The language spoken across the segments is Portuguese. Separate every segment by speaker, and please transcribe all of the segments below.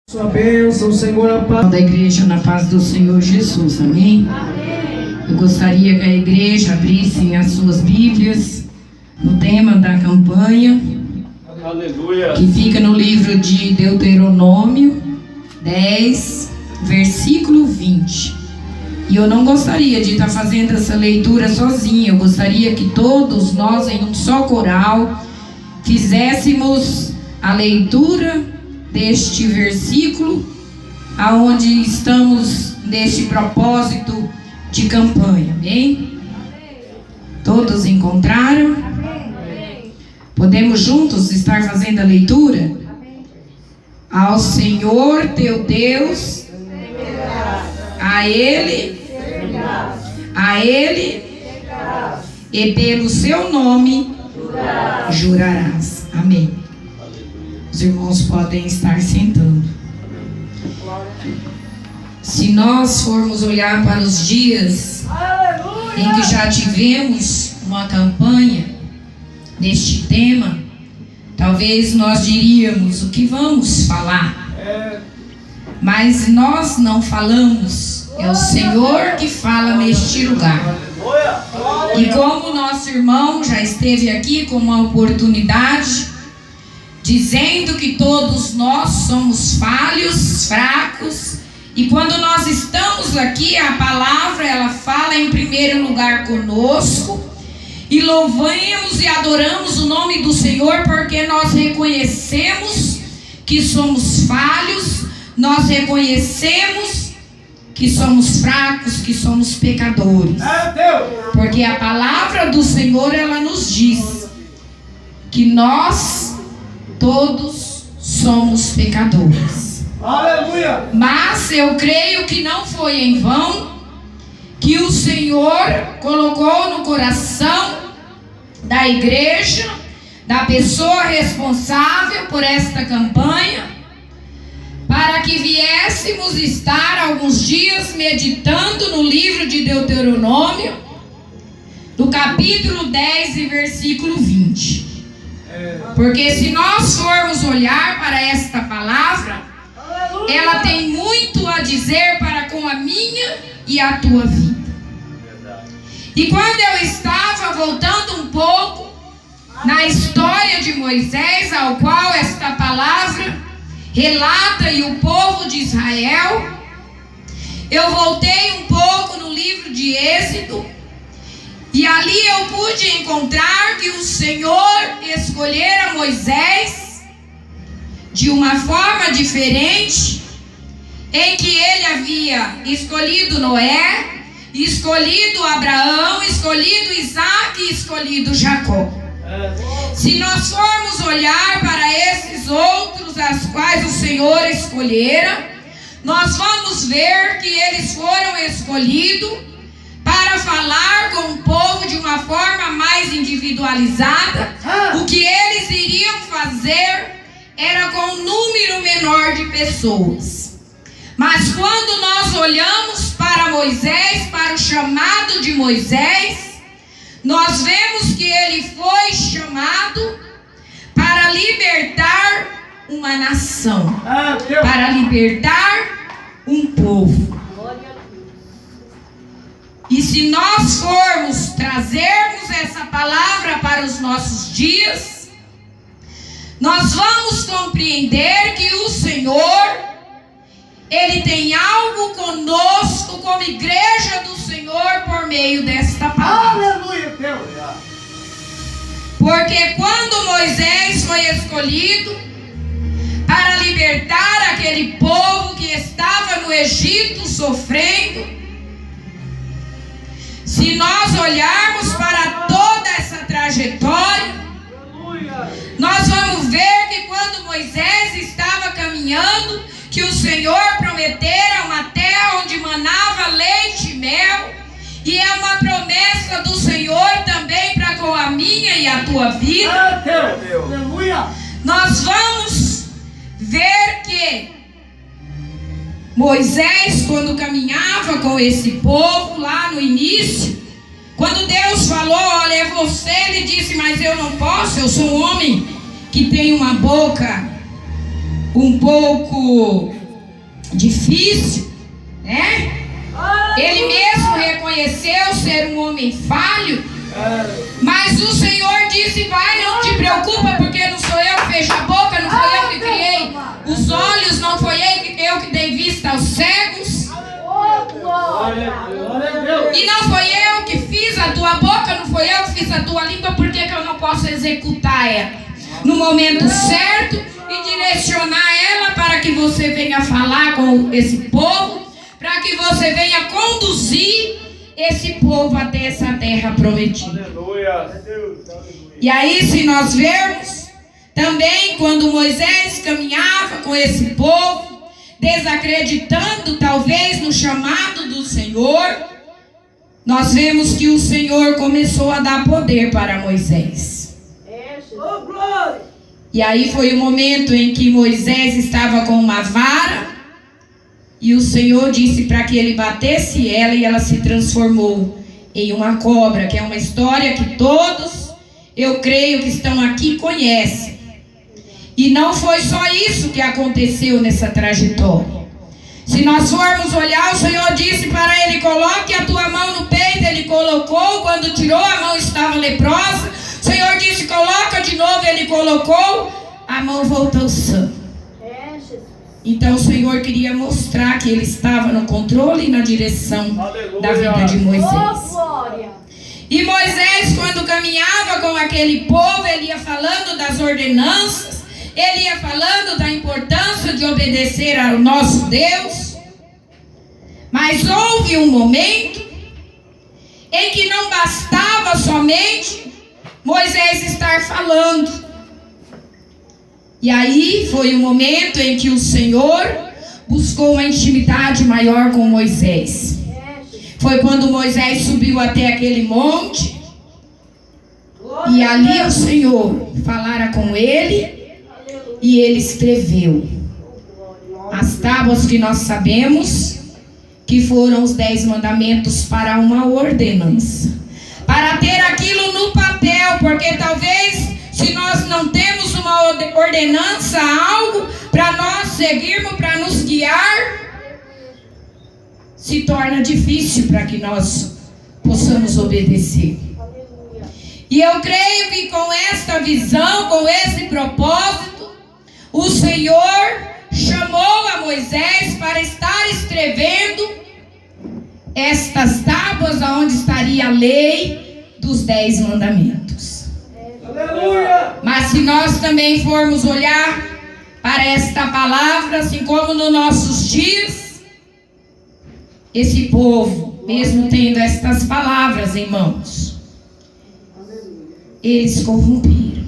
Speaker 1: Sua bênção, Senhor, a paz
Speaker 2: da igreja na paz do Senhor Jesus, amém? Eu gostaria que a igreja abrisse as suas Bíblias no tema da campanha,
Speaker 1: Aleluia.
Speaker 2: que fica no livro de Deuteronômio 10, versículo 20. E eu não gostaria de estar fazendo essa leitura sozinha, eu gostaria que todos nós, em um só coral, fizéssemos a leitura deste versículo, aonde estamos neste propósito de campanha, amém? Todos encontraram? Podemos juntos estar fazendo a leitura? Ao Senhor teu Deus, a Ele, e pelo seu nome jurarás. Amém. Os irmãos podem estar sentando. Se nós formos olhar para os dias em que já tivemos uma campanha neste tema, talvez nós diríamos o que vamos falar, mas nós não falamos, é o Senhor que fala neste lugar. E como o nosso irmão já esteve aqui com uma oportunidade, dizendo que todos nós somos falhos, fracos, e quando nós estamos aqui, a palavra ela fala em primeiro lugar conosco, e louvamos e adoramos o nome do Senhor, porque nós reconhecemos que somos falhos, nós reconhecemos que somos fracos, que somos pecadores, porque a palavra do Senhor ela nos diz que nós todos somos pecadores.
Speaker 1: Aleluia.
Speaker 2: Mas eu creio que não foi em vão que o Senhor colocou no coração da igreja, da pessoa responsável por esta campanha, para que viéssemos estar alguns dias meditando no livro de Deuteronômio, no capítulo 10 e versículo 20. Porque se nós formos olhar para esta palavra, ela tem muito a dizer para com a minha e a tua vida. E quando eu estava voltando um pouco na história de Moisés, ao qual esta palavra relata, e o povo de Israel, eu voltei um pouco no livro de Êxodo, e ali eu pude encontrar que o Senhor escolhera Moisés de uma forma diferente, em que ele havia escolhido Noé, escolhido Abraão, escolhido Isaac e escolhido Jacó. Se nós formos olhar para esses outros, as quais o Senhor escolhera, nós vamos ver que eles foram escolhidos para falar com o povo de uma forma mais individualizada. O que eles iriam fazer era com um número menor de pessoas. Mas quando nós olhamos para Moisés, para o chamado de Moisés, nós vemos que ele foi chamado para libertar uma nação, para libertar um povo. E se nós formos trazermos essa palavra para os nossos dias, nós vamos compreender que o Senhor, Ele tem algo conosco como igreja do Senhor por meio desta palavra.
Speaker 1: Aleluia, Deus.
Speaker 2: Porque quando Moisés foi escolhido para libertar aquele povo que estava no Egito sofrendo, se nós olharmos para toda essa trajetória, nós vamos ver que quando Moisés estava caminhando, que o Senhor prometera uma terra onde manava leite e mel, e é uma promessa do Senhor também para com a minha e a tua vida. Nós vamos ver que Moisés, quando caminhava com esse povo lá no início, quando Deus falou, olha, é você, ele disse, mas eu não posso, eu sou um homem que tem uma boca um pouco difícil, né? Ele mesmo reconheceu ser um homem falho, mas o Senhor disse: vai, não te preocupa, porque não sou eu que fecho a boca, não foi eu que criei os olhos, não foi eu que dei vista aos cegos, e não foi eu que fiz a tua boca, não foi eu que fiz a tua língua. Por que eu não posso executar ela no momento certo e direcionar ela para que você venha falar com esse povo, para que você venha conduzir esse povo até essa terra prometida? E aí, se nós vermos também, quando Moisés caminhava com esse povo, desacreditando talvez no chamado do Senhor, nós vemos que o Senhor começou a dar poder para Moisés. E aí foi o momento em que Moisés estava com uma vara, e o Senhor disse para que ele batesse ela, e ela se transformou em uma cobra, que é uma história que todos, eu creio, que estão aqui conhecem. E não foi só isso que aconteceu nessa trajetória. Se nós formos olhar, o Senhor disse para ele: coloque a tua mão no peito. Ele colocou, quando tirou, a mão estava leprosa. O Senhor disse: coloca de novo. Ele colocou, a mão voltou sã. Então o Senhor queria mostrar que ele estava no controle e na direção da vida de Moisés. E Moisés, quando caminhava com aquele povo, ele ia falando das ordenanças, ele ia falando da importância de obedecer ao nosso Deus. Mas houve um momento em que não bastava somente Moisés estar falando. E aí foi o momento em que o Senhor buscou uma intimidade maior com Moisés. Foi quando Moisés subiu até aquele monte, e ali o Senhor falara com ele, e ele escreveu as tábuas que nós sabemos que foram os 10 mandamentos para uma ordenança, para ter aquilo no papel, porque talvez, se nós não temos uma ordenança, algo para nós seguirmos, para nos guiar, se torna difícil para que nós possamos obedecer. E eu creio que com esta visão, com esse propósito, o Senhor chamou a Moisés para estar escrevendo estas tábuas onde estaria a lei dos 10 mandamentos. Aleluia! Mas se nós também formos olhar para esta palavra, assim como nos nossos dias, esse povo, mesmo tendo estas palavras em mãos, eles corromperam.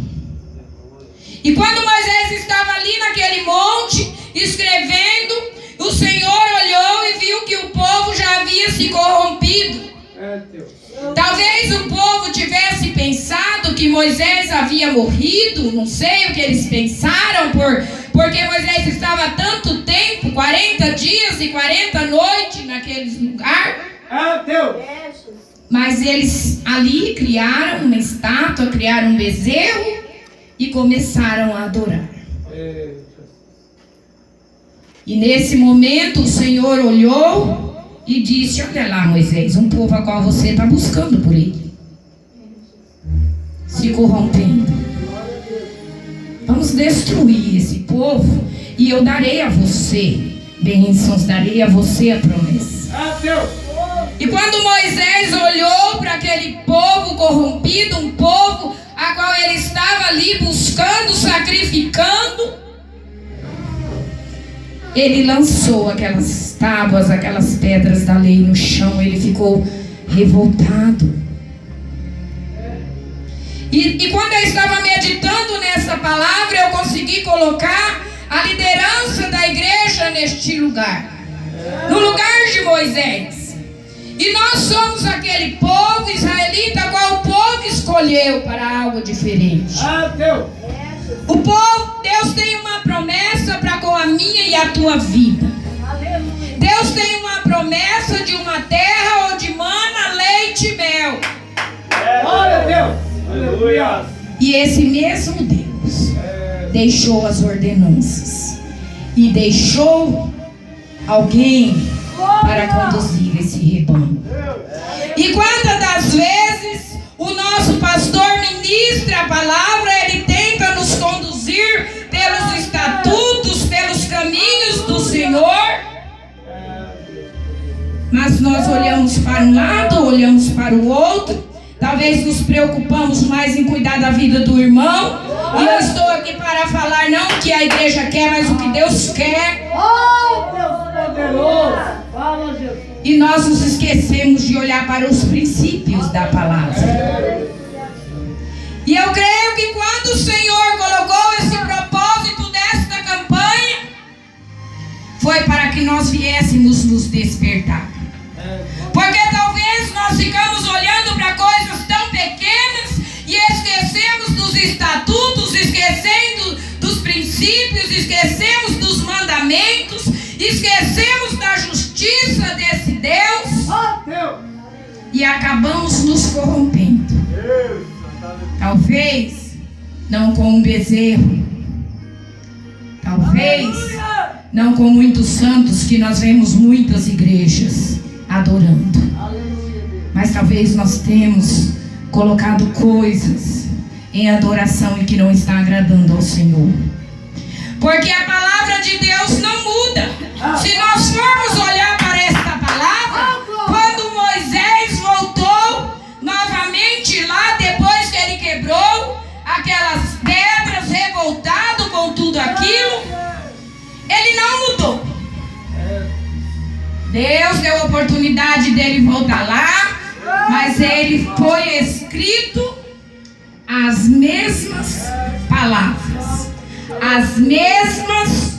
Speaker 2: E quando Moisés estava ali naquele monte, escrevendo, o Senhor olhou e viu que o povo já havia se corrompido. Talvez o povo tivesse pensado que Moisés havia morrido, não sei o que eles pensaram, porque Moisés estava há tanto tempo, 40 dias e 40 noites naquele lugar. Mas eles ali criaram uma estátua, criaram um bezerro e começaram a adorar. E nesse momento o Senhor olhou e disse: olha lá, Moisés, um povo a qual você está buscando por ele, se corrompendo. Vamos destruir esse povo e eu darei a você bênçãos, darei a você a promessa. E quando Moisés olhou para aquele povo corrompido, um povo a qual ele estava ali buscando, sacrificando, ele lançou aquelas tábuas, aquelas pedras da lei no chão. Ele ficou revoltado. E quando eu estava meditando nessa palavra, eu consegui colocar a liderança da igreja neste lugar, no lugar de Moisés. E nós somos aquele povo israelita qual o povo escolheu para algo diferente. O povo, Deus tem uma promessa para com a minha e a tua vida. Deus tem uma promessa de uma terra onde mana leite e mel.
Speaker 1: Glória a Deus. Aleluia.
Speaker 2: E esse mesmo Deus deixou as ordenanças e deixou alguém para conduzir esse rebanho. E quantas das vezes o nosso pastor ministra a palavra, ele tenta nos conduzir pelos estatutos, pelos caminhos do Senhor, mas nós olhamos para um lado, olhamos para o outro, talvez nos preocupamos mais em cuidar da vida do irmão. E eu estou aqui para falar não o que a igreja quer, mas o que Deus quer.
Speaker 1: Oh, Deus poderoso! Fala, Jesus!
Speaker 2: E nós nos esquecemos de olhar para os princípios da palavra. E eu creio que quando o Senhor colocou esse propósito desta campanha, foi para que nós viéssemos nos despertar. Porque talvez nós ficamos olhando para coisas tão pequenas e esquecemos dos estatutos, esquecendo dos princípios, esquecemos dos mandamentos, esquecemos da justiça desse Deus e acabamos nos corrompendo. Talvez não com um bezerro, talvez não com muitos santos, que nós vemos muitas igrejas adorando, mas talvez nós temos colocado coisas em adoração e que não está agradando ao Senhor. Porque a palavra de Deus não muda. Se nós formos olhar para esta palavra, quando Moisés voltou novamente lá, depois que ele quebrou aquelas pedras, revoltado com tudo aquilo, ele não mudou. Deus deu a oportunidade dele voltar lá, mas ele foi escrito as mesmas palavras, as mesmas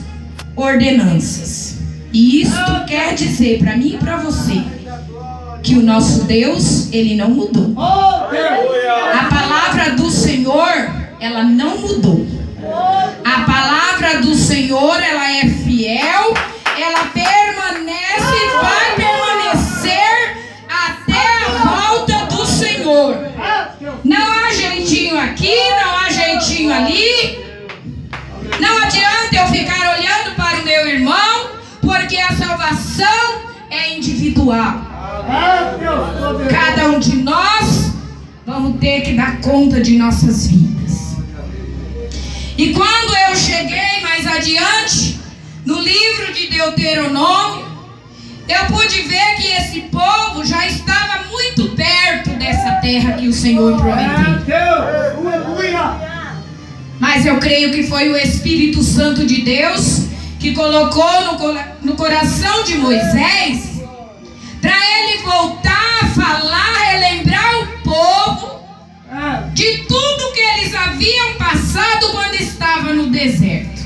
Speaker 2: ordenanças. E isto quer dizer para mim e para você que o nosso Deus, ele não mudou. A palavra do Senhor, ela não mudou. A palavra do Senhor, ela é fiel, ela permanece e vai permanecer até a volta do Senhor. Não há jeitinho aqui, não há jeitinho ali. Não adianta eu ficar olhando para o meu irmão, porque a salvação é individual. Cada um de nós vamos ter que dar conta de nossas vidas. E quando eu cheguei mais adiante, no livro de Deuteronômio, eu pude ver que esse povo já estava muito perto dessa terra que o Senhor prometeu. Mas eu creio que foi o Espírito Santo de Deus que colocou no coração de Moisés, para ele voltar a falar, relembrar o povo de tudo que eles haviam passado quando estavam no deserto.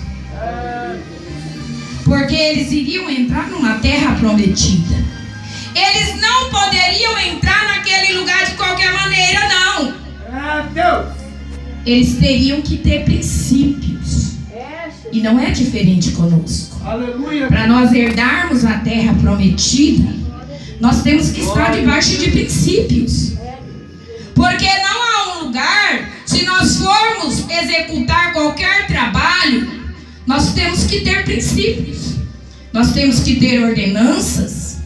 Speaker 2: Porque eles iriam entrar numa terra prometida. Eles não poderiam entrar naquele lugar de qualquer maneira, não. Eles teriam que ter princípios. E não é diferente conosco. Para nós herdarmos a terra prometida, nós temos que estar debaixo de princípios. Porque não há um lugar, se nós formos executar qualquer trabalho, nós temos que ter princípios. Nós temos que ter ordenanças.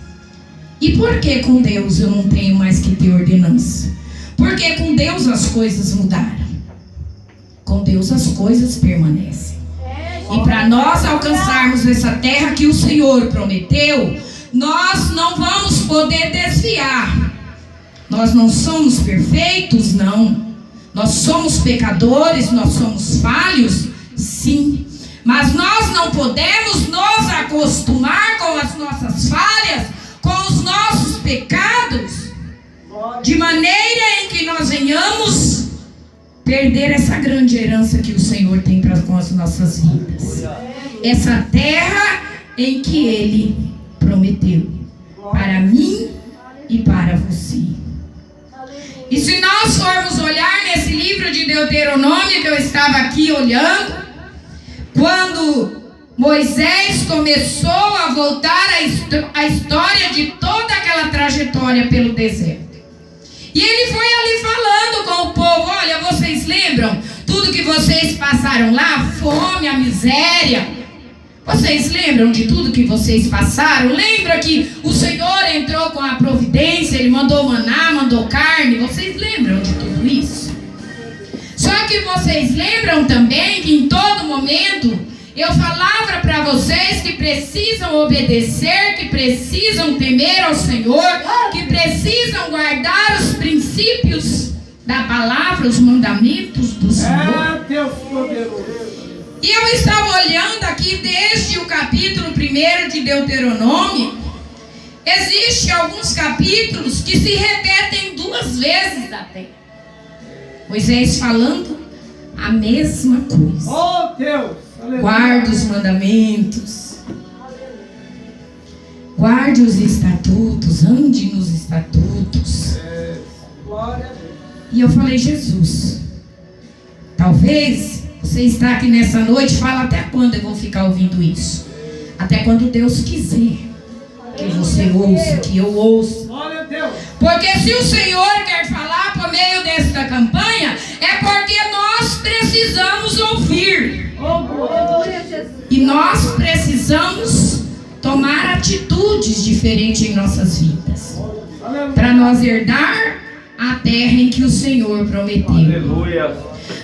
Speaker 2: E por que com Deus eu não tenho mais que ter ordenança? Porque com Deus as coisas mudaram. Com Deus as coisas permanecem. E para nós alcançarmos essa terra que o Senhor prometeu, nós não vamos poder desviar. Nós não somos perfeitos, não. Nós somos pecadores, nós somos falhos, sim. Mas nós não podemos nos acostumar com as nossas falhas, com os nossos pecados, de maneira em que nós venhamos perder essa grande herança que o Senhor tem com as nossas vidas. Essa terra em que Ele prometeu para mim e para você. E se nós formos olhar nesse livro de Deuteronômio que eu estava aqui olhando, quando Moisés começou a voltar a história de toda aquela trajetória pelo deserto. E ele foi ali falando com o povo: olha, vocês lembram tudo que vocês passaram lá? Fome, a miséria. Vocês lembram de tudo que vocês passaram? Lembra que o Senhor entrou com a providência, Ele mandou maná, mandou carne? Vocês lembram de tudo isso? Só que vocês lembram também que em todo momento eu falava para vocês que precisam obedecer, que precisam temer ao Senhor, que precisam guardar os princípios da palavra, os mandamentos do Senhor.
Speaker 1: Deus poderoso.
Speaker 2: E eu estava olhando aqui desde o capítulo 1 de Deuteronômio. Existem alguns capítulos que se repetem 2 vezes até. Moisés falando a mesma coisa.
Speaker 1: Oh Deus! Aleluia.
Speaker 2: Guarde os mandamentos. Guarde os estatutos. Ande nos estatutos.
Speaker 1: Glória a Deus.
Speaker 2: E eu falei, Jesus, talvez você está aqui nessa noite e fala, até quando eu vou ficar ouvindo isso? Até quando Deus quiser que você ouça, que eu ouça.
Speaker 1: Glória a Deus.
Speaker 2: Porque se o Senhor quer falar por meio desta campanha, é porque nós precisamos ouvir.
Speaker 1: Oh, glória a Jesus.
Speaker 2: E nós precisamos tomar atitudes diferentes em nossas vidas,
Speaker 1: Aleluia.
Speaker 2: para nós herdar a terra em que o Senhor prometeu.
Speaker 1: Aleluia.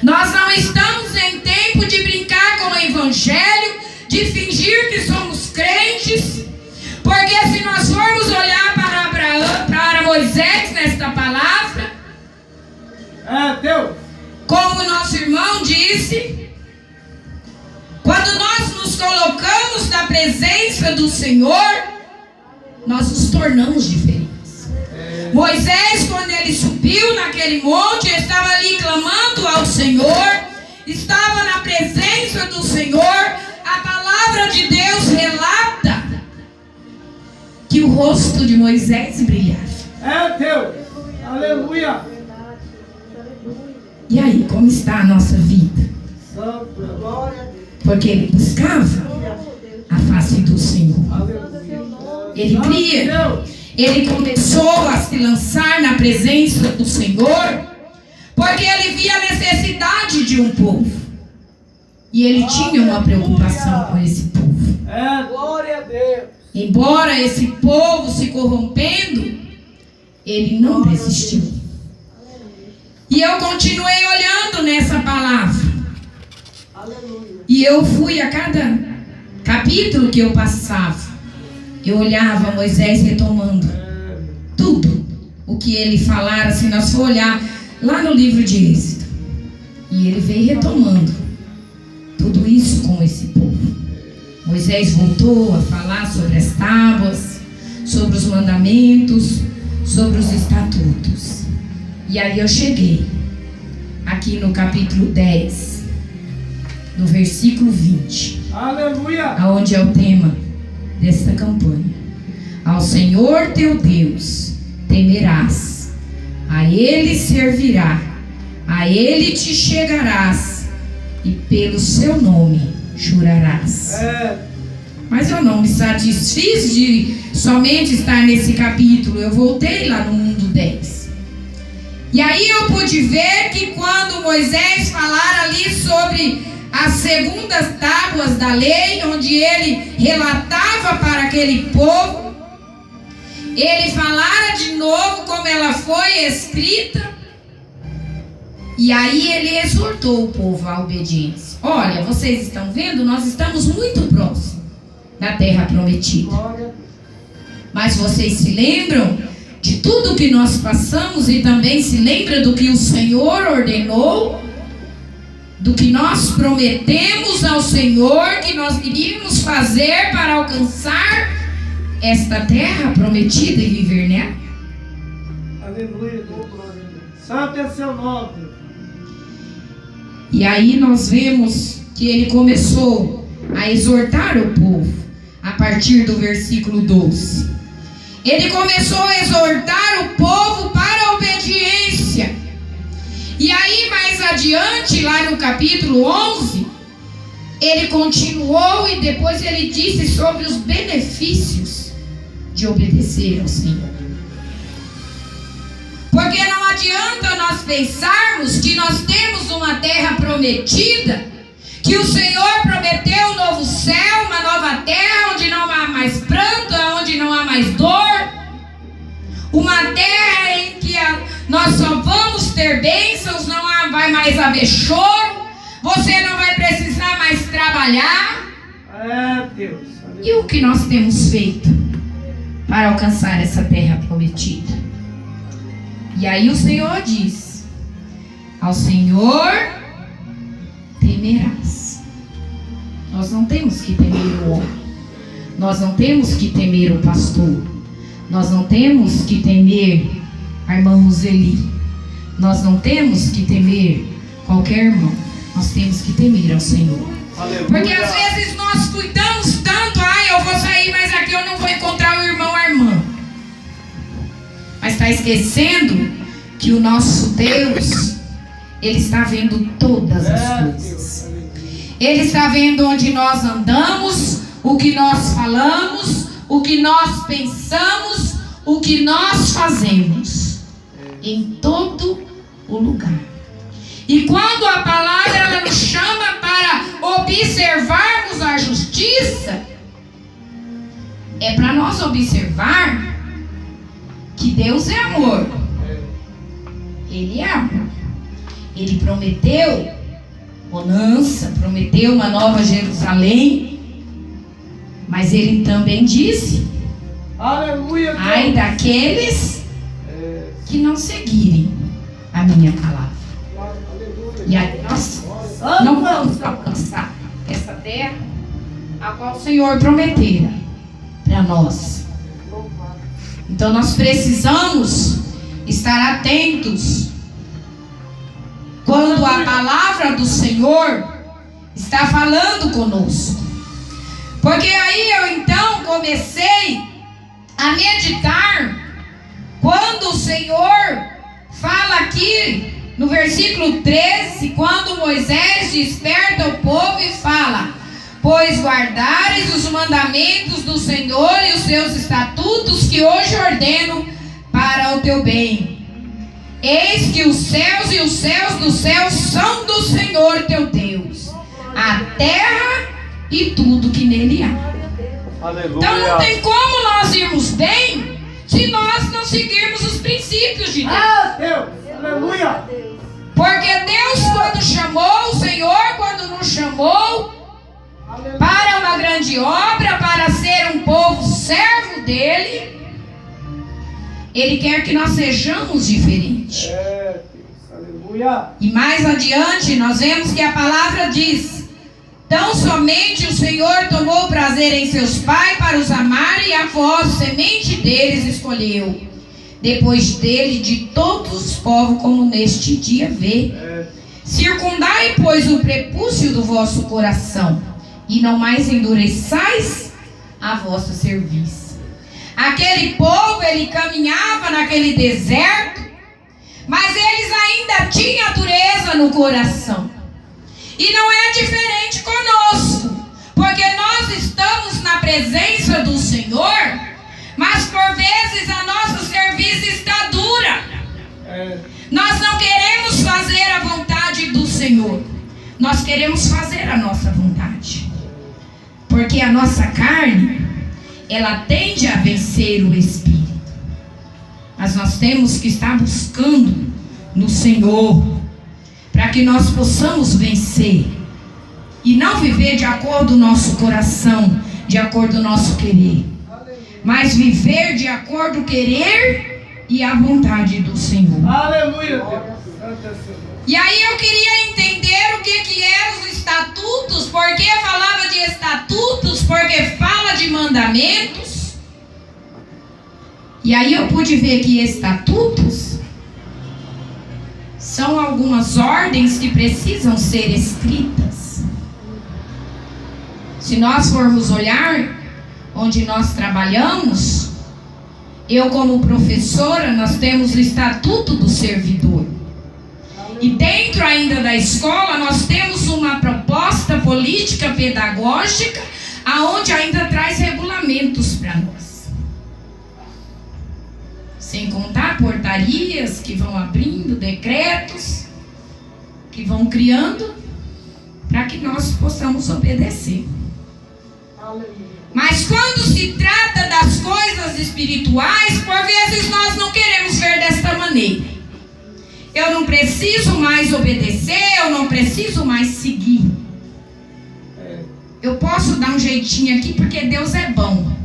Speaker 2: Nós não estamos em tempo de brincar com o evangelho, de fingir que somos crentes, porque se nós formos olhar para Abraão, para Moisés nesta palavra,
Speaker 1: Deus.
Speaker 2: como o nosso irmão disse, quando nós nos colocamos na presença do Senhor, nós nos tornamos diferentes. Moisés, quando ele subiu naquele monte, estava ali clamando ao Senhor, estava na presença do Senhor. A palavra de Deus relata que o rosto de Moisés brilhava.
Speaker 1: Deus. Aleluia.
Speaker 2: E aí, como está a nossa vida?
Speaker 1: Santo. Glória a Deus.
Speaker 2: Porque ele buscava a face do Senhor.
Speaker 1: Aleluia.
Speaker 2: Ele cria.
Speaker 1: Deus.
Speaker 2: Ele começou a se lançar na presença do Senhor, porque ele via a necessidade de um povo. E ele tinha uma preocupação com esse povo.
Speaker 1: Glória a Deus.
Speaker 2: Embora esse povo se corrompendo, ele não desistiu. E eu continuei olhando nessa palavra. E eu fui a cada capítulo que eu passava, eu olhava Moisés retomando tudo o que ele falara. Se nós for olhar lá no livro de Êxodo, e ele veio retomando tudo isso com esse povo. Moisés voltou a falar sobre as tábuas, sobre os mandamentos, sobre os estatutos. E aí eu cheguei aqui no capítulo 10, no versículo 20.
Speaker 1: Aleluia.
Speaker 2: Aonde é o tema desta campanha. Ao Senhor teu Deus temerás, a Ele servirá, a Ele te chegarás e pelo seu nome jurarás. Mas eu não me satisfiz de somente estar nesse capítulo. Eu voltei lá no 1 do 10. E aí eu pude ver que quando Moisés falar ali sobre as segundas tábuas da lei, onde ele relatava para aquele povo, ele falara de novo como ela foi escrita, e aí ele exortou o povo à obediência. Olha, vocês estão vendo, nós estamos muito próximos da terra prometida, mas vocês se lembram de tudo que nós passamos e também se lembram do que o Senhor ordenou, do que nós prometemos ao Senhor que nós iríamos fazer para alcançar esta terra prometida e viver nela?
Speaker 1: Aleluia. Santo é seu nome.
Speaker 2: E aí nós vemos que ele começou a exortar o povo a partir do versículo 12. Ele começou a exortar o povo para a obediência. E aí mais adiante, lá no capítulo 11, ele continuou e depois ele disse sobre os benefícios de obedecer ao Senhor. Porque não adianta nós pensarmos que nós temos uma terra prometida, que que o Senhor prometeu um novo céu, uma nova terra, onde não há mais pranto, onde não há mais dor, uma terra em que nós só vamos ter bênçãos, não vai mais haver choro, você não vai precisar mais trabalhar.
Speaker 1: Deus.
Speaker 2: E o que nós temos feito para alcançar essa terra prometida? E aí o Senhor diz: ao Senhor temerás. Nós não temos que temer o homem, nós não temos que temer o pastor, nós não temos que temer a irmã Roseli, nós não temos que temer qualquer irmão, nós temos que temer ao Senhor.
Speaker 1: Aleluia.
Speaker 2: Porque às vezes nós cuidamos tanto, eu vou sair, mas aqui eu não vou encontrar o irmão ou a irmã. Mas está esquecendo que o nosso Deus, Ele está vendo todas as coisas. Ele está vendo onde nós andamos, o que nós falamos, o que nós pensamos, o que nós fazemos. Em todo o lugar. E quando a palavra ela nos chama para observarmos a justiça, é para nós observar que Deus é amor. Ele é amor. Ele prometeu bonança, prometeu uma nova Jerusalém, mas Ele também disse:
Speaker 1: aleluia,
Speaker 2: ai daqueles que não seguirem a minha palavra. E aí nós não vamos alcançar essa terra a qual o Senhor prometera para nós. Então nós precisamos estar atentos quando a palavra do Senhor está falando conosco. Porque aí eu então comecei a meditar quando o Senhor fala aqui no versículo 13, quando Moisés desperta o povo e fala: pois guardares os mandamentos do Senhor e os seus estatutos que hoje ordeno para o teu bem. Eis que os céus e os céus dos céus são do Senhor teu Deus, a terra e tudo que nele há.
Speaker 1: aleluia.
Speaker 2: Então não tem como nós irmos bem se nós não seguirmos os princípios de Deus.
Speaker 1: Deus, aleluia.
Speaker 2: Porque Deus, quando chamou, o Senhor, quando nos chamou para uma grande obra, para ser um povo servo dele, Ele quer que nós sejamos diferentes.
Speaker 1: Deus, aleluia.
Speaker 2: E mais adiante nós vemos que a palavra diz: tão somente o Senhor tomou prazer em seus pais para os amar, e a vós, semente deles, escolheu depois dele de todos os povos, como neste dia vê. Circundai, pois, o prepúcio do vosso coração, e não mais endureçais a vossa cerviz. Aquele povo, ele caminhava naquele deserto, mas eles ainda tinham dureza no coração. E não é diferente conosco, porque nós estamos na presença do Senhor, mas por vezes a nossa cerviz está dura. Nós não queremos fazer a vontade do Senhor, nós queremos fazer a nossa vontade, porque a nossa carne, ela tende a vencer o Espírito. Mas nós temos que estar buscando no Senhor, para que nós possamos vencer, e não viver de acordo com o nosso coração, de acordo com o nosso querer, mas viver de acordo com o querer e a vontade do Senhor.
Speaker 1: Aleluia, Deus.
Speaker 2: E aí eu queria entender o que eram os estatutos, porque falava de estatutos, porque fala de mandamentos. E aí eu pude ver que estatutos são algumas ordens que precisam ser escritas. Se nós formos olhar onde nós trabalhamos, eu como professora, nós temos o estatuto do servidor. E dentro ainda da escola, nós temos uma proposta política pedagógica, aonde ainda traz regulamentos para nós. Sem contar portarias que vão abrindo, decretos que vão criando para que nós possamos obedecer. Mas quando se trata das coisas espirituais, por vezes nós não queremos ver desta maneira. Eu não preciso mais obedecer, eu não preciso mais seguir. Eu posso dar um jeitinho aqui porque Deus é bom.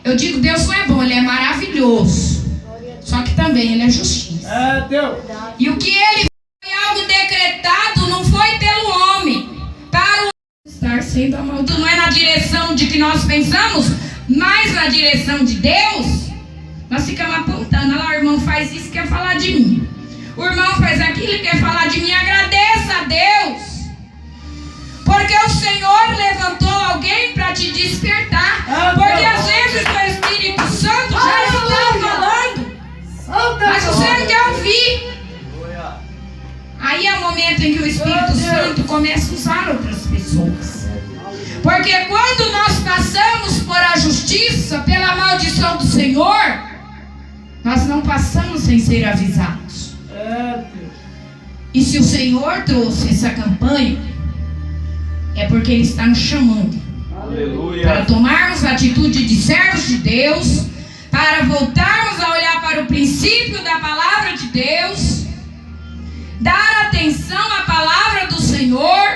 Speaker 2: Eu digo, Deus não é bom, Ele é maravilhoso. Só que também Ele é justiça. E o que Ele foi algo decretado não foi pelo homem, para o estar sendo amaldiçoado. Não é na direção de que nós pensamos, mas na direção de Deus. Nós ficamos apontando, olha lá, o irmão faz isso, quer falar de mim. O irmão faz aquilo e quer falar de mim. Agradeça a Deus, porque o Senhor levantou alguém para te despertar. Porque às vezes o Espírito Santo já está falando, mas você não quer ouvir. Aí é o momento em que o Espírito Santo começa a usar outras pessoas. Porque quando nós passamos por a justiça, pela maldição do Senhor, nós não passamos sem ser avisados. E se o Senhor trouxe essa campanha, é porque Ele está nos chamando. Aleluia. Para tomarmos a atitude de servos de Deus, para voltarmos a olhar para o princípio da palavra de Deus, dar atenção à palavra do Senhor,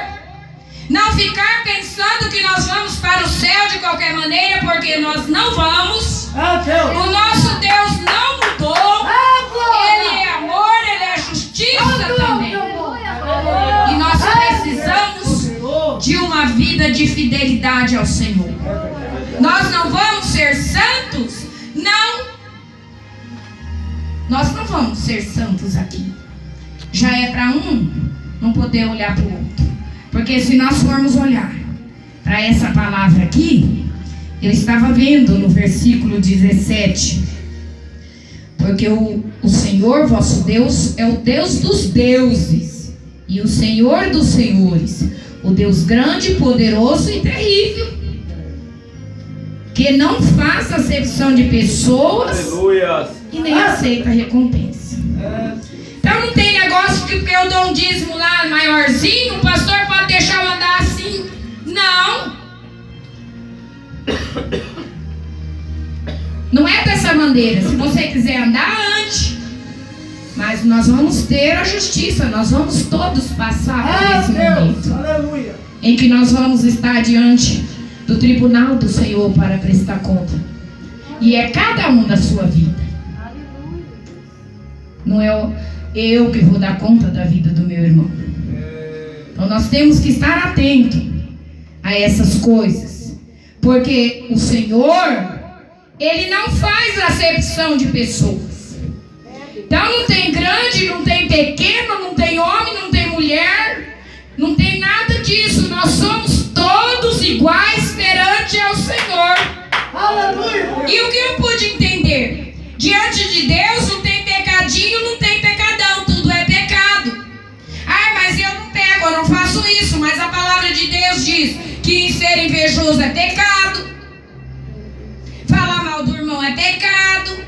Speaker 2: não ficar pensando que nós vamos para o céu de qualquer maneira, porque nós não vamos. O nosso Deus não mudou. Ele é amor, Ele é justiça também. E nós precisamos de uma vida de fidelidade ao Senhor. Nós não vamos ser santos? Não. Nós não vamos ser santos aqui. Já é para um não poder olhar para o outro. Porque se nós formos olhar para essa palavra aqui, eu estava vendo no versículo 17. Porque o Senhor vosso Deus é o Deus dos deuses e o Senhor dos senhores, o Deus grande, poderoso e terrível, que não faz acepção de pessoas. Aleluia. E nem aceita recompensa. Então não tem negócio que porque eu dou um dízimo lá maiorzinho, o pastor pode deixar eu andar assim. Não. Não é dessa maneira. Se você quiser andar, ande. Mas nós vamos ter a justiça. Nós vamos todos passar por esse momento. Aleluia. Em que nós vamos estar diante do tribunal do Senhor para prestar conta. E é cada um da sua vida. Não é eu que vou dar conta da vida do meu irmão. Então nós temos que estar atentos a essas coisas. Porque o Senhor, Ele não faz acepção de pessoas. Então não tem grande, não tem pequeno, não tem homem, não tem mulher, não tem nada disso. Nós somos todos iguais perante ao Senhor. Aleluia. E o que eu pude entender? Diante de Deus não tem pecadinho, não tem pecadão, tudo é pecado. Ah, mas eu não pego, eu não faço isso. Mas a palavra de Deus diz que ser invejoso é pecado. Falar mal do irmão é pecado.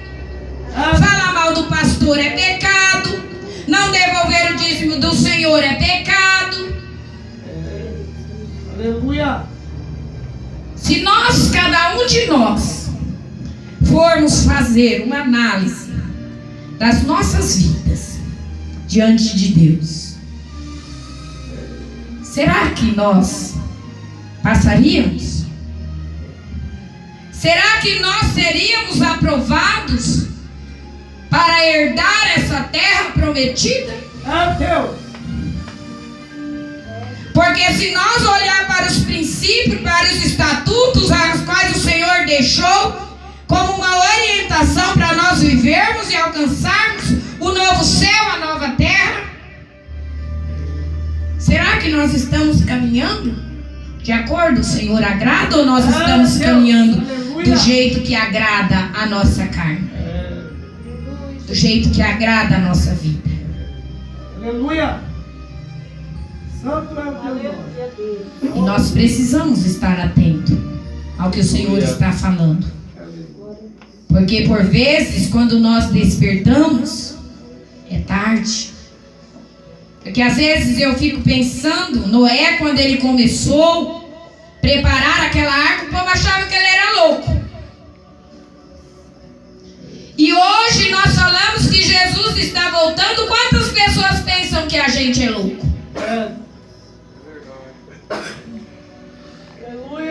Speaker 2: Falar mal do pastor é pecado. Não devolver o dízimo do Senhor é pecado. Aleluia. Se nós, cada um de nós, formos fazer uma análise das nossas vidas diante de Deus, será que nós passaríamos? Será que nós seríamos aprovados para herdar essa terra prometida? Porque se nós olhar para os princípios, para os estatutos aos quais o Senhor deixou como uma orientação para nós vivermos e alcançarmos o novo céu, a nova terra, será que nós estamos caminhando de acordo o Senhor agrada, ou nós estamos caminhando do jeito que agrada a nossa carne, do jeito que agrada a nossa vida? Aleluia. Santo é o teu nome. E nós precisamos estar atentos ao que o Senhor está falando. Porque por vezes, quando nós despertamos, é tarde. Porque que às vezes eu fico pensando, Noé, quando ele começou a preparar aquela arca, o povo achava que ele era louco. E hoje nós falamos que Jesus está voltando. Quantas pessoas pensam que a gente é louco?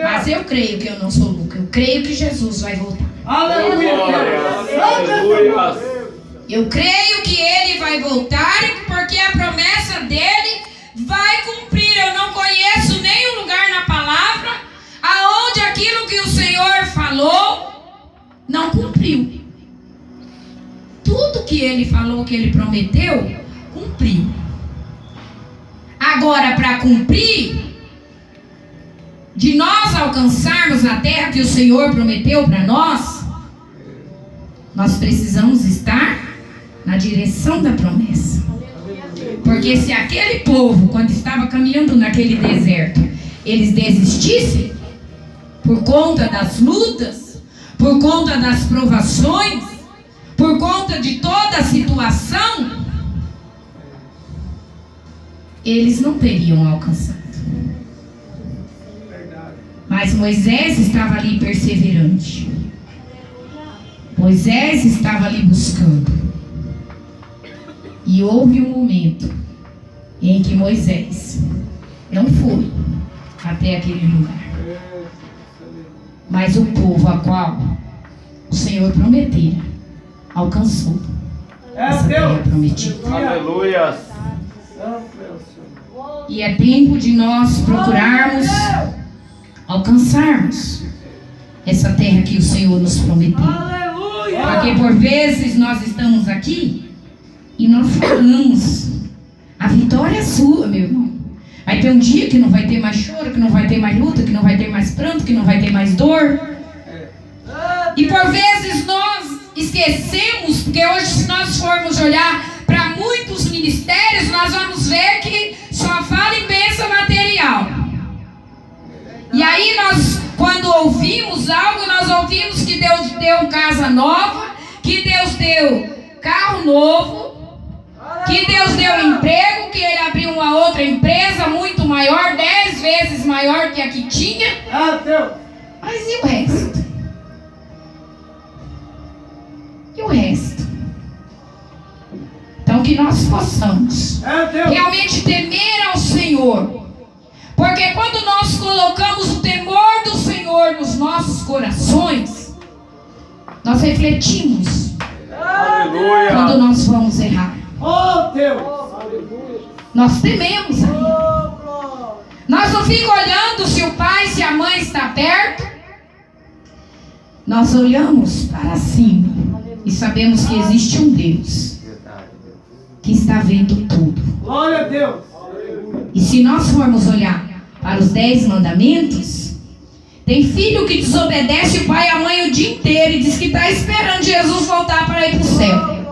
Speaker 2: Mas eu creio que eu não sou louco. Eu creio que Jesus vai voltar.
Speaker 1: Aleluia.
Speaker 2: Eu creio que Ele vai voltar, porque a promessa dele vai cumprir. Eu não conheço nenhum lugar na palavra aonde aquilo que o Senhor falou não cumpriu. Tudo que Ele falou, que Ele prometeu, cumpriu. Agora, para cumprir, de nós alcançarmos a terra que o Senhor prometeu para nós precisamos estar na direção da promessa. Porque se aquele povo, quando estava caminhando naquele deserto, eles desistissem por conta das lutas, por conta das provações, por conta de toda a situação, eles não teriam alcançado. Mas Moisés estava ali perseverante. Moisés estava ali buscando. E houve um momento em que Moisés não foi até aquele lugar. Mas o povo a qual o Senhor prometera alcançou essa terra prometida.
Speaker 3: Aleluia.
Speaker 2: E é tempo de nós procurarmos alcançarmos essa terra que o Senhor nos prometeu. Porque por vezes nós estamos aqui e nós falamos: a vitória é sua, meu irmão. Vai ter um dia que não vai ter mais choro, que não vai ter mais luta, que não vai ter mais pranto, que não vai ter mais dor. E por vezes nós esquecemos, porque hoje, se nós formos olhar para muitos ministérios, nós vamos ver que só fala em bênção material. E aí nós, quando ouvimos algo, nós ouvimos que Deus deu casa nova, que Deus deu carro novo, que Deus deu emprego, que Ele abriu uma outra empresa muito maior, 10 vezes maior que a que tinha. Mas e o resto? E o resto? Então que nós possamos realmente temer ao Senhor. Porque quando nós colocamos o temor do Senhor nos nossos corações, nós refletimos.
Speaker 3: Aleluia.
Speaker 2: Quando nós vamos errar. Nós tememos aí. Nós não ficamos olhando se o pai, se a mãe está perto. Nós olhamos para cima e sabemos que existe um Deus que está vendo tudo.
Speaker 1: Glória a Deus.
Speaker 2: E se nós formos olhar para os 10 mandamentos, tem filho que desobedece o pai e a mãe o dia inteiro e diz que está esperando Jesus voltar para ir para o céu.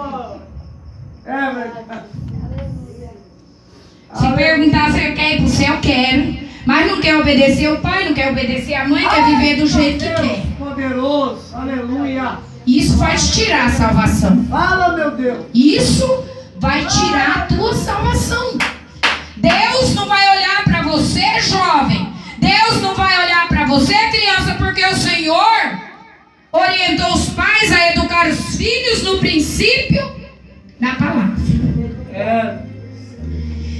Speaker 2: Se perguntar se ele quer ir para o céu, quero. Mas não quer obedecer o pai, não quer obedecer a mãe, quer viver do jeito que quer.
Speaker 1: Poderoso, aleluia.
Speaker 2: Isso vai te tirar a salvação.
Speaker 1: Fala, meu Deus.
Speaker 2: Isso vai tirar a tua salvação. Deus não vai olhar para você, jovem. Deus não vai olhar para você, criança, porque o Senhor orientou os pais a educar os filhos no princípio da palavra.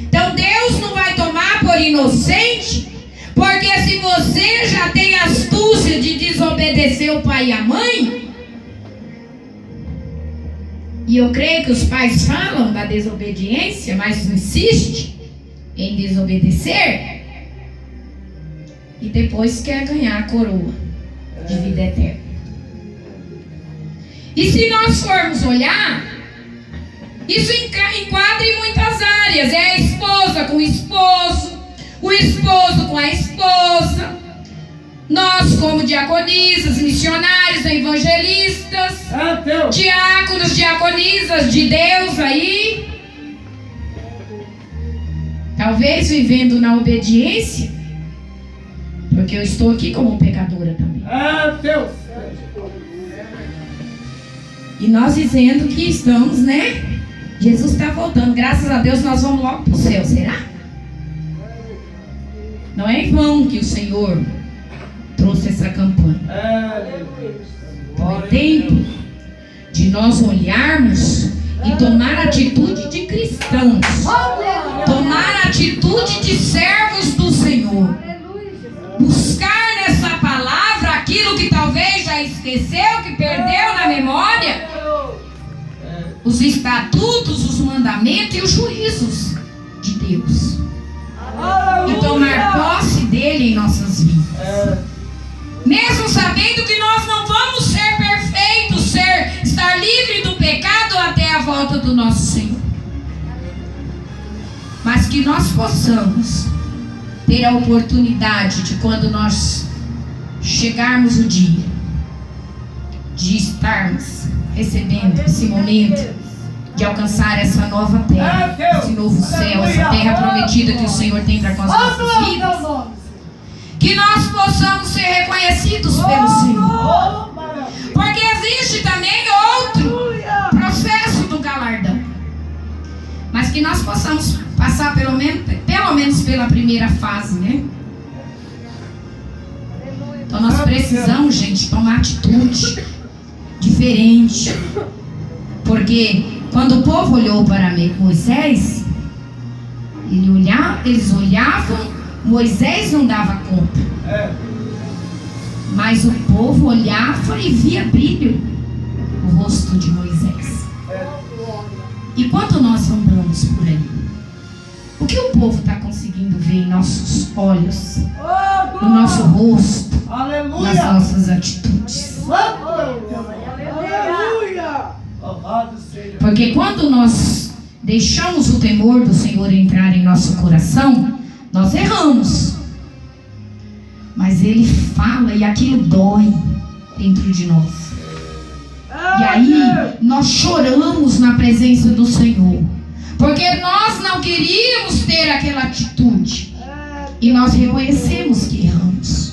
Speaker 2: Então Deus não vai tomar por inocente, porque se você já tem astúcia de desobedecer o pai e a mãe, e eu creio que os pais falam da desobediência, mas insiste em desobedecer, e depois quer ganhar a coroa de vida eterna. E se nós formos olhar, isso enquadra em muitas áreas. É a esposa com o esposo com a esposa, nós como diaconisas, missionários, evangelistas, diáconos, diaconisas de Deus aí, talvez vivendo na obediência, porque eu estou aqui como pecadora também. E nós dizendo que estamos, Jesus está voltando. Graças a Deus nós vamos logo para o céu, será? Não é em vão que o Senhor trouxe essa campanha. Então é tempo de nós olharmos e tomar atitude de cristãos. Tomar atitude de servos do Senhor. Buscar nessa palavra aquilo que talvez já esqueceu, que perdeu na memória. Os estatutos, os mandamentos e os juízos de Deus. E tomar posse dele em nossas vidas. Mesmo sabendo que nós não vamos ser perfeitos, estar livre do pecado até a volta do nosso Senhor. Mas que nós possamos ter a oportunidade de, quando nós chegarmos o dia de estarmos recebendo esse momento de alcançar essa nova terra, esse novo céu, essa terra prometida que o Senhor tem para com as nossas vidas, que nós possamos ser reconhecidos pelo Senhor. Porque existe também outro processo do galardão, mas que nós possamos passar pelo menos pela primeira fase, né? Então nós precisamos, gente, tomar atitude diferente. Porque quando o povo olhou para Moisés, eles olhavam, Moisés não dava conta. Mas o povo olhava e via brilho no rosto de Moisés. E quando nós andamos por aí, o que o povo está conseguindo ver em nossos olhos, no nosso rosto, nas nossas atitudes? Porque quando nós deixamos o temor do Senhor entrar em nosso coração, nós erramos. Mas Ele fala e aquilo dói dentro de nós. E aí nós choramos na presença do Senhor. Porque nós não queríamos ter aquela atitude. E nós reconhecemos que erramos.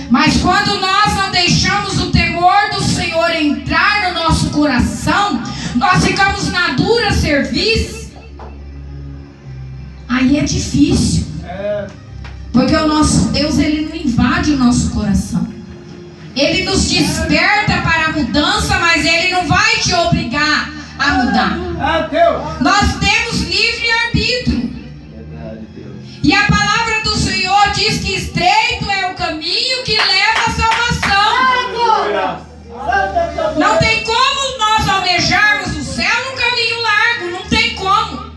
Speaker 2: Mas quando nós não deixamos o temor do Senhor entrar no nosso coração, nós ficamos na dura serviço. Aí é difícil. Porque o nosso Deus, Ele não invade o nosso coração. Ele nos desperta para a mudança, mas Ele não vai te obrigar a mudar. Nós temos livre-arbítrio. E a palavra do Senhor diz que estreito é o caminho que leva à salvação. Não tem como nós almejarmos o céu num caminho largo. Não tem como.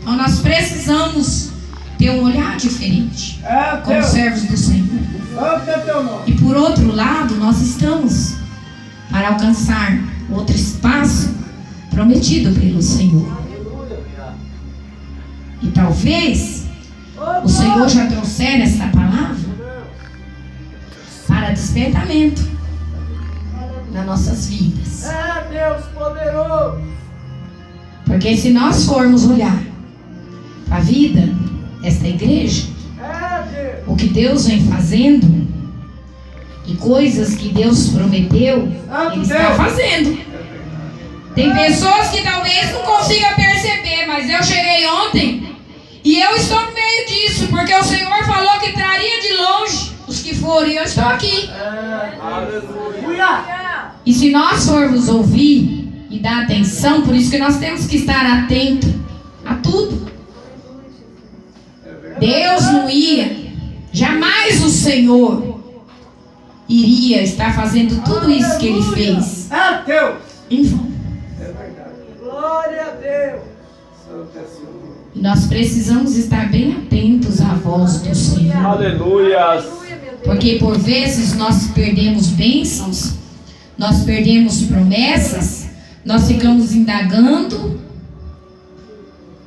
Speaker 2: Então nós precisamos ter um olhar diferente como servos do Senhor. E por outro lado, nós estamos para alcançar outro espaço prometido pelo Senhor. E talvez o Senhor já trouxer essa palavra para despertamento nas nossas vidas.
Speaker 1: Deus poderoso.
Speaker 2: Porque se nós formos olhar a vida desta igreja, o que Deus vem fazendo e coisas que Deus prometeu, Ele está fazendo. Tem pessoas que talvez não consigam perceber, mas eu cheguei ontem e eu estou no meio disso, porque o Senhor falou que traria de longe os que forem, e eu estou aqui. E se nós formos ouvir e dar atenção, por isso que nós temos que estar atentos a tudo. Deus não ia, jamais o Senhor iria estar fazendo tudo isso que Ele fez em vão.
Speaker 1: Glória a Deus.
Speaker 2: E nós precisamos estar bem atentos à voz do Senhor.
Speaker 3: Aleluia.
Speaker 2: Porque por vezes nós perdemos bênçãos, nós perdemos promessas, nós ficamos indagando,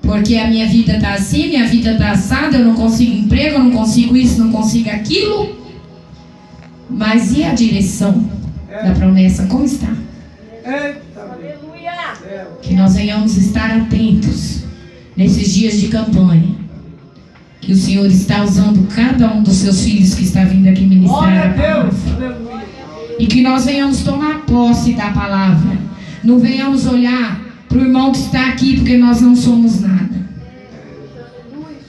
Speaker 2: porque a minha vida está assim, minha vida está assada, eu não consigo emprego, eu não consigo isso, não consigo aquilo. Mas e a direção da promessa, como está? Que nós venhamos estar atentos nesses dias de campanha, que o Senhor está usando cada um dos seus filhos que está vindo aqui ministrar a palavra. E que nós venhamos tomar posse da palavra, Não venhamos olhar para o irmão que está aqui, porque nós não somos nada.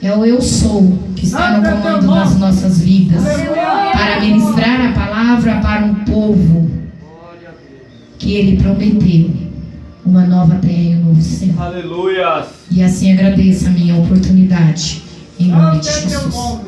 Speaker 2: É o eu sou que está no comando das nossas vidas, para ministrar a palavra para um povo que Ele prometeu uma nova terra e um novo céu.
Speaker 3: Aleluia.
Speaker 2: E assim agradeço a minha oportunidade, em nome de Jesus.